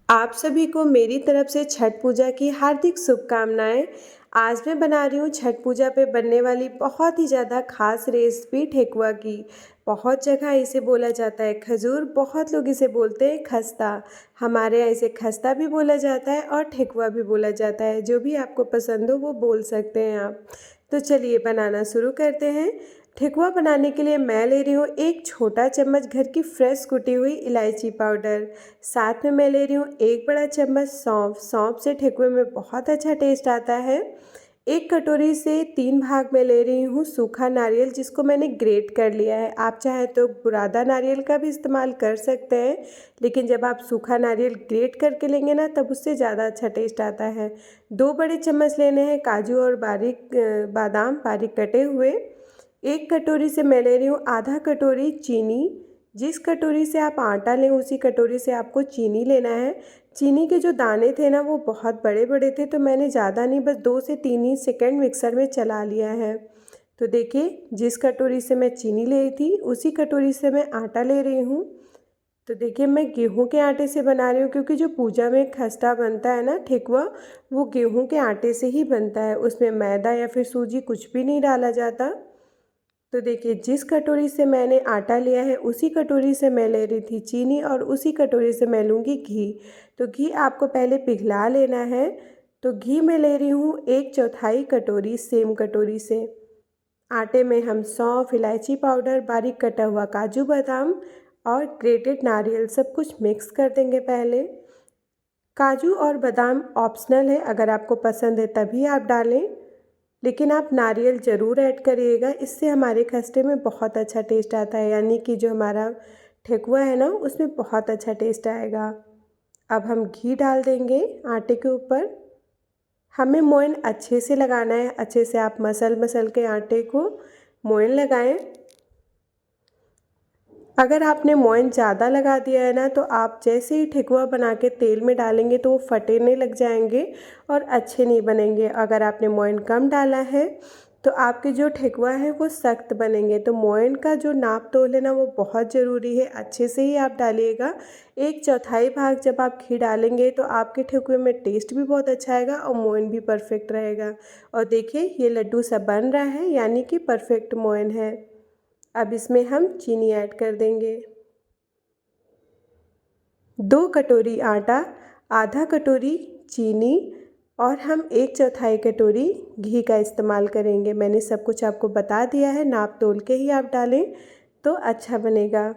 आप सभी को मेरी तरफ से छठ पूजा की हार्दिक शुभकामनाएं। आज मैं बना रही हूँ छठ पूजा पे बनने वाली बहुत ही ज़्यादा खास रेसिपी ठेकुआ की। बहुत जगह इसे बोला जाता है खजूर, बहुत लोग इसे बोलते हैं खस्ता। हमारे यहाँ इसे खस्ता भी बोला जाता है और ठेकुआ भी बोला जाता है। जो भी आपको पसंद हो वो बोल सकते हैं आप। तो चलिए बनाना शुरू करते हैं। ठेकुआ बनाने के लिए मैं ले रही हूँ एक छोटा चम्मच घर की फ्रेश कुटी हुई इलायची पाउडर। साथ में मैं ले रही हूँ एक बड़ा चम्मच सौंफ। सौंफ से ठेकुए में बहुत अच्छा टेस्ट आता है। एक कटोरी से 3 भाग में ले रही हूँ सूखा नारियल, जिसको मैंने ग्रेट कर लिया है। आप चाहें तो बुरादा नारियल का भी इस्तेमाल कर सकते हैं, लेकिन जब आप सूखा नारियल ग्रेट करके लेंगे ना तब उससे ज़्यादा अच्छा टेस्ट आता है। 2 बड़े चम्मच लेने हैं काजू और बादाम बारीक कटे हुए। एक कटोरी से मैं ले रही हूँ आधा कटोरी चीनी। जिस कटोरी से आप आटा लें उसी कटोरी से आपको चीनी लेना है। चीनी के जो दाने थे ना वो बहुत बड़े बड़े थे, तो मैंने ज़्यादा नहीं, बस 2 से 3 ही सेकंड मिक्सर में चला लिया है। तो देखिए, जिस कटोरी से मैं चीनी ले रही थी उसी कटोरी से मैं आटा ले रही हूँ। तो देखिए, मैं गेहूं के आटे से बना रही हूँ, क्योंकि जो पूजा में खस्ता बनता है ना ठेकुआ, वो गेहूं के आटे से ही बनता है। उसमें मैदा या फिर सूजी कुछ भी नहीं डाला जाता। तो देखिए, जिस कटोरी से मैंने आटा लिया है उसी कटोरी से मैं ले रही थी चीनी, और उसी कटोरी से मैं लूँगी घी। तो घी आपको पहले पिघला लेना है। तो घी मैं ले रही हूँ 1/4 कटोरी, सेम कटोरी से। आटे में हम सौंफ, इलायची पाउडर, बारीक कटा हुआ काजू बादाम और ग्रेटेड नारियल सब कुछ मिक्स कर देंगे पहले। काजू और बादाम ऑप्शनल है, अगर आपको पसंद है तभी आप डालें, लेकिन आप नारियल ज़रूर ऐड करिएगा। इससे हमारे खस्ते में बहुत अच्छा टेस्ट आता है, यानी कि जो हमारा ठेकुआ है ना उसमें बहुत अच्छा टेस्ट आएगा। अब हम घी डाल देंगे आटे के ऊपर। हमें मोयन अच्छे से लगाना है, अच्छे से आप मसल मसल के आटे को मोयन लगाएं। अगर आपने मोयन ज़्यादा लगा दिया है ना तो आप जैसे ही ठेकुआ बना के तेल में डालेंगे तो वो फटने लग जाएंगे और अच्छे नहीं बनेंगे। अगर आपने मोयन कम डाला है तो आपके जो ठेकुआ है वो सख्त बनेंगे। तो मोयन का जो नाप तोल है ना वो बहुत ज़रूरी है, अच्छे से ही आप डालिएगा। 1/4 भाग जब आप घी डालेंगे तो आपके ठेकुए में टेस्ट भी बहुत अच्छा आएगा और मोयन भी परफेक्ट रहेगा। और देखिए, ये लड्डू सा बन रहा है, यानी कि परफेक्ट मोयन है। अब इसमें हम चीनी ऐड कर देंगे। 2 कटोरी आटा, आधा कटोरी चीनी, और हम 1/4 कटोरी घी का इस्तेमाल करेंगे। मैंने सब कुछ आपको बता दिया है, नाप तोल के ही आप डालें तो अच्छा बनेगा।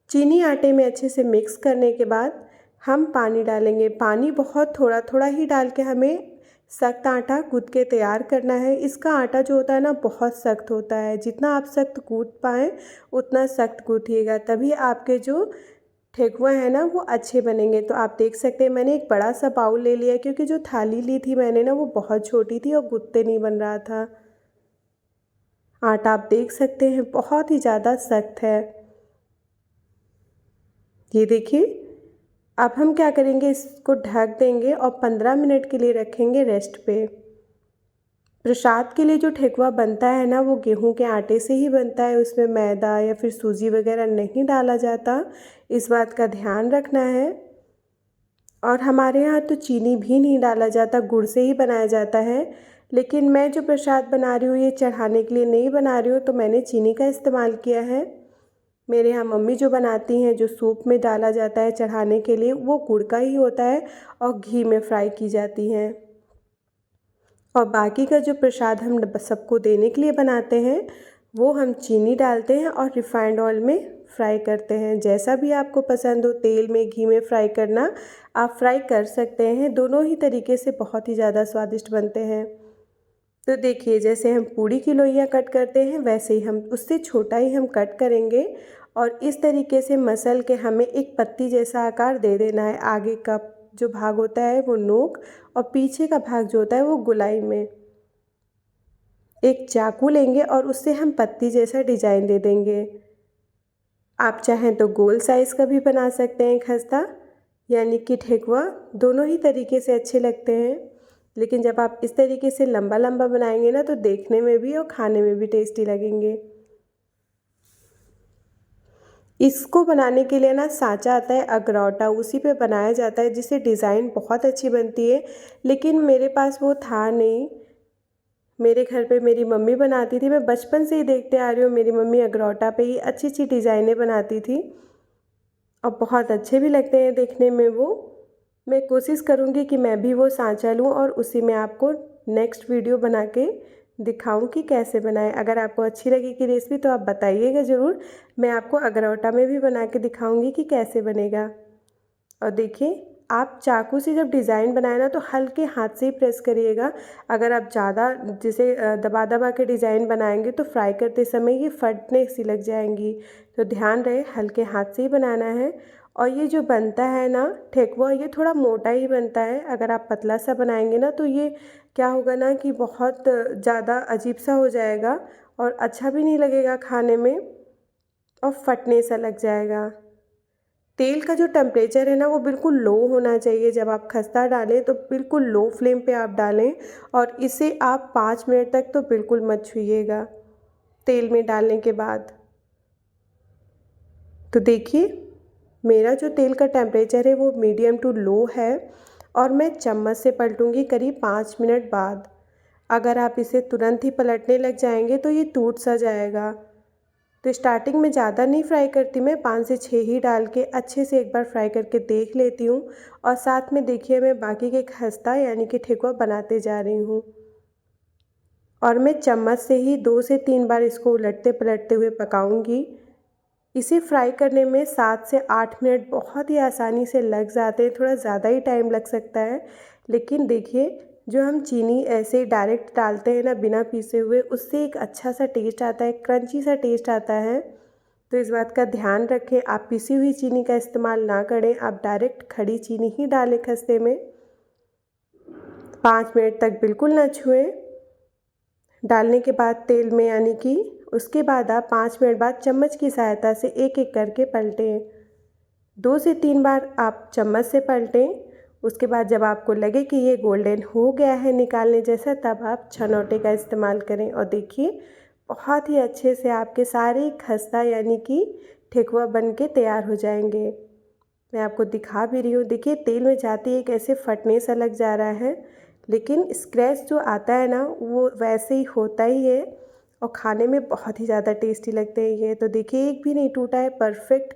चीनी आटे में अच्छे से मिक्स करने के बाद हम पानी डालेंगे। पानी बहुत थोड़ा थोड़ा ही डाल के हमें सख्त आटा गूँथ के तैयार करना है। इसका आटा जो होता है ना बहुत सख्त होता है, जितना आप सख्त गूँथ पाएँ उतना सख्त गूँथिएगा, तभी आपके जो ठेकुआ है ना वो अच्छे बनेंगे। तो आप देख सकते हैं, मैंने एक बड़ा सा बाउल ले लिया, क्योंकि जो थाली ली थी मैंने ना वो बहुत छोटी थी और गुत्ते नहीं बन रहा था। आटा आप देख सकते हैं बहुत ही ज़्यादा सख्त है। ये देखिए, अब हम क्या करेंगे, इसको ढक देंगे और 15 मिनट के लिए रखेंगे रेस्ट पे। प्रसाद के लिए जो ठेकुआ बनता है ना वो गेहूं के आटे से ही बनता है, उसमें मैदा या फिर सूजी वगैरह नहीं डाला जाता, इस बात का ध्यान रखना है। और हमारे यहाँ तो चीनी भी नहीं डाला जाता, गुड़ से ही बनाया जाता है। लेकिन मैं जो प्रसाद बना रही हूँ ये चढ़ाने के लिए नहीं बना रही हूँ, तो मैंने चीनी का इस्तेमाल किया है। मेरे यहाँ मम्मी जो बनाती हैं, जो सूप में डाला जाता है चढ़ाने के लिए, वो गुड़ का ही होता है और घी में फ्राई की जाती हैं। और बाकी का जो प्रसाद हम सबको देने के लिए बनाते हैं वो हम चीनी डालते हैं और रिफाइंड ऑयल में फ्राई करते हैं। जैसा भी आपको पसंद हो, तेल में, घी में फ्राई करना, आप फ्राई कर सकते हैं। दोनों ही तरीके से बहुत ही ज़्यादा स्वादिष्ट बनते हैं। तो देखिए, जैसे हम पूड़ी की लोइयाँ कट करते हैं वैसे ही हम उससे छोटा ही हम कट करेंगे, और इस तरीके से मसल के हमें एक पत्ती जैसा आकार दे देना है। आगे का जो भाग होता है वो नोक, और पीछे का भाग जो होता है वो गोलाई में। एक चाकू लेंगे और उससे हम पत्ती जैसा डिजाइन दे देंगे। आप चाहें तो गोल साइज़ का भी बना सकते हैं खस्ता, यानी कि ठेकुआ, दोनों ही तरीके से अच्छे लगते हैं। लेकिन जब आप इस तरीके से लंबा लंबा बनाएंगे ना तो देखने में भी और खाने में भी टेस्टी लगेंगे। इसको बनाने के लिए ना सांचा आता है अगरौटा, उसी पे बनाया जाता है, जिससे डिज़ाइन बहुत अच्छी बनती है। लेकिन मेरे पास वो था नहीं। मेरे घर पे मेरी मम्मी बनाती थी, मैं बचपन से ही देखते आ रही हूँ, मेरी मम्मी अगरौटा पे ही अच्छी अच्छी डिज़ाइनें बनाती थी और बहुत अच्छे भी लगते हैं देखने में वो। मैं कोशिश करूँगी कि मैं भी वो सांचा लूँ और उसी में आपको नेक्स्ट वीडियो बना के दिखाऊँ कि कैसे बनाएं। अगर आपको अच्छी लगेगी रेसिपी तो आप बताइएगा ज़रूर। मैं आपको अगरौटा में भी बना के दिखाऊँगी कि कैसे बनेगा। और देखिए, आप चाकू से जब डिज़ाइन बनाए ना तो हल्के हाथ से ही प्रेस करिएगा। अगर आप ज़्यादा जैसे दबा दबा के डिज़ाइन बनाएंगे तो फ्राई करते समय ये फटने सी लग जाएंगी। तो ध्यान रहे हल्के हाथ से ही बनाना है। और ये जो बनता है ना ठेकुआ, ये थोड़ा मोटा ही बनता है। अगर आप पतला सा बनाएंगे ना तो ये क्या होगा ना कि बहुत ज़्यादा अजीब सा हो जाएगा और अच्छा भी नहीं लगेगा खाने में और फटने सा लग जाएगा। तेल का जो टेम्परेचर है ना वो बिल्कुल लो होना चाहिए। जब आप खस्ता डालें तो बिल्कुल लो फ्लेम पे आप डालें और इसे आप 5 मिनट तक तो बिल्कुल मत छूइएगा तेल में डालने के बाद। तो देखिए, मेरा जो तेल का टेम्परेचर है वो मीडियम टू लो है और मैं चम्मच से पलटूंगी करीब 5 मिनट बाद। अगर आप इसे तुरंत ही पलटने लग जाएंगे तो ये टूट सा जाएगा। तो स्टार्टिंग में ज़्यादा नहीं फ्राई करती, मैं 5 से 6 ही डाल के अच्छे से एक बार फ्राई करके देख लेती हूँ। और साथ में देखिए मैं बाकी के खस्ता यानी कि ठेकुआ बनाते जा रही हूँ। और मैं चम्मच से ही 2 से 3 बार इसको उलटते पलटते हुए पकाऊंगी। इसे फ्राई करने में 7 से 8 मिनट बहुत ही आसानी से लग जाते हैं, थोड़ा ज़्यादा ही टाइम लग सकता है। लेकिन देखिए, जो हम चीनी ऐसे डायरेक्ट डालते हैं ना बिना पीसे हुए, उससे एक अच्छा सा टेस्ट आता है, क्रंची सा टेस्ट आता है। तो इस बात का ध्यान रखें, आप पिसी हुई चीनी का इस्तेमाल ना करें, आप डायरेक्ट खड़ी चीनी ही डालें खस्ते में। 5 मिनट तक बिल्कुल ना छुएं। डालने के बाद तेल में यानी कि उसके बाद आप 5 मिनट बाद चम्मच की सहायता से एक एक करके पलटें। 2 से 3 बार आप चम्मच से पलटें। उसके बाद जब आपको लगे कि ये गोल्डन हो गया है निकालने जैसा, तब आप छनौटे का इस्तेमाल करें। और देखिए, बहुत ही अच्छे से आपके सारे खस्ता यानी कि ठेकुआ बन के तैयार हो जाएंगे। मैं आपको दिखा भी रही हूँ, देखिए तेल में जाते ही कैसे फटने सा लग जा रहा है, लेकिन स्क्रैच जो आता है ना वो वैसे ही होता ही है और खाने में बहुत ही ज़्यादा टेस्टी लगते हैं ये। तो देखिए, एक भी नहीं टूटा है, परफेक्ट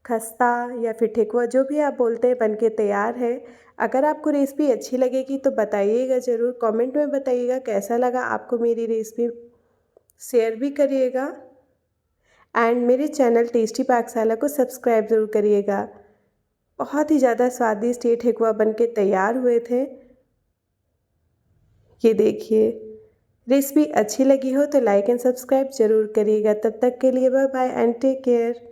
खस्ता या फिर ठेकुआ जो भी आप बोलते हैं बन के तैयार है। अगर आपको रेसिपी अच्छी लगेगी तो बताइएगा ज़रूर, कमेंट में बताइएगा कैसा लगा आपको मेरी रेसिपी, शेयर भी करिएगा एंड मेरे चैनल टेस्टी पाकशाला को सब्सक्राइब ज़रूर करिएगा। बहुत ही ज़्यादा स्वादिष्ट ये ठेकुआ बन के तैयार हुए थे। ये देखिए, रेसिपी अच्छी लगी हो तो लाइक एंड सब्सक्राइब ज़रूर करिएगा। तब तक के लिए bye bye and take care.